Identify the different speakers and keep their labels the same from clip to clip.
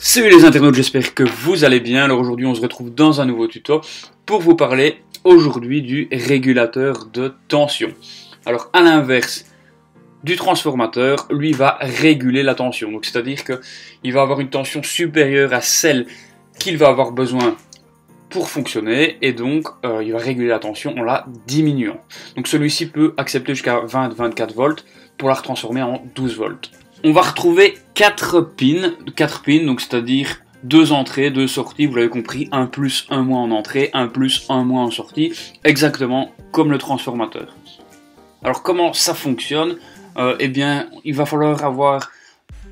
Speaker 1: Salut les internautes, j'espère que vous allez bien. Alors aujourd'hui on se retrouve dans un nouveau tuto pour vous parler aujourd'hui du régulateur de tension. Alors à l'inverse du transformateur, lui va réguler la tension. Donc c'est-à-dire qu'il va avoir une tension supérieure à celle qu'il va avoir besoin pour fonctionner et donc il va réguler la tension en la diminuant. Donc celui-ci peut accepter jusqu'à 20-24 volts pour la retransformer en 12 volts. On va retrouver 4 pins, donc c'est-à-dire 2 entrées, 2 sorties, vous l'avez compris, un plus, un moins en entrée, un plus, un moins en sortie, exactement comme le transformateur. Alors comment ça fonctionne? Eh bien, il va falloir avoir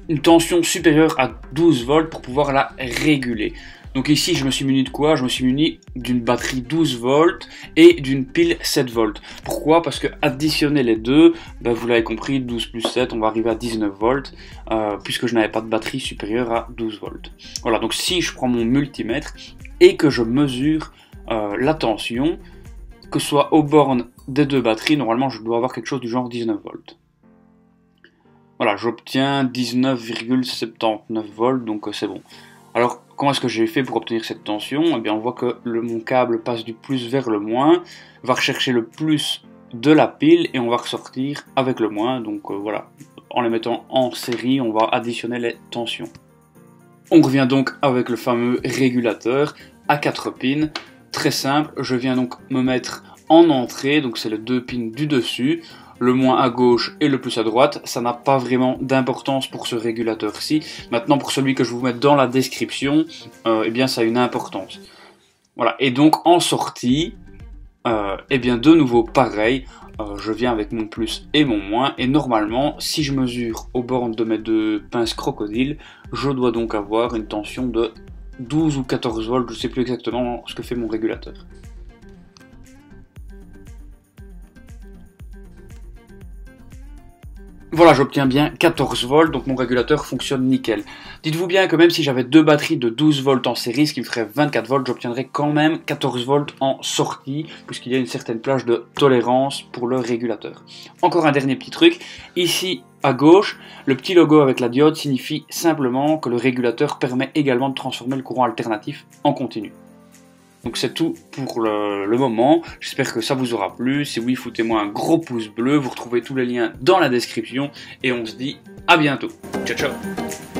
Speaker 1: une tension supérieure à 12 volts pour pouvoir la réguler. Donc ici, je me suis muni de quoi? Je me suis muni d'une batterie 12 volts et d'une pile 7 volts. Pourquoi? Parce que additionner les deux, ben vous l'avez compris, 12 plus 7, on va arriver à 19 volts, puisque je n'avais pas de batterie supérieure à 12 volts. Voilà, donc si je prends mon multimètre et que je mesure la tension, que ce soit aux bornes des deux batteries, normalement je dois avoir quelque chose du genre 19 volts. Voilà, j'obtiens 19,79 volts, donc c'est bon. Alors, comment est-ce que j'ai fait pour obtenir cette tension? Eh bien, on voit que mon câble passe du plus vers le moins, va rechercher le plus de la pile et on va ressortir avec le moins. Donc voilà, en les mettant en série, on va additionner les tensions. On revient donc avec le fameux régulateur à 4 pins. Très simple, je viens donc me mettre en entrée, donc c'est les 2 pins du dessus. Le moins à gauche et le plus à droite, ça n'a pas vraiment d'importance pour ce régulateur-ci. Maintenant, pour celui que je vous mets dans la description, eh bien, ça a une importance. Voilà, et donc en sortie, eh bien, de nouveau, pareil, je viens avec mon plus et mon moins, et normalement, si je mesure aux bornes de mes deux pinces crocodiles, je dois donc avoir une tension de 12 ou 14 volts, je ne sais plus exactement ce que fait mon régulateur. Voilà, j'obtiens bien 14 volts, donc mon régulateur fonctionne nickel. Dites-vous bien que même si j'avais deux batteries de 12 volts en série, ce qui me ferait 24 volts, j'obtiendrais quand même 14 volts en sortie, puisqu'il y a une certaine plage de tolérance pour le régulateur. Encore un dernier petit truc, ici à gauche, le petit logo avec la diode signifie simplement que le régulateur permet également de transformer le courant alternatif en continu. Donc c'est tout pour le moment, j'espère que ça vous aura plu, si oui foutez-moi un gros pouce bleu, vous retrouvez tous les liens dans la description et on se dit à bientôt, ciao ciao.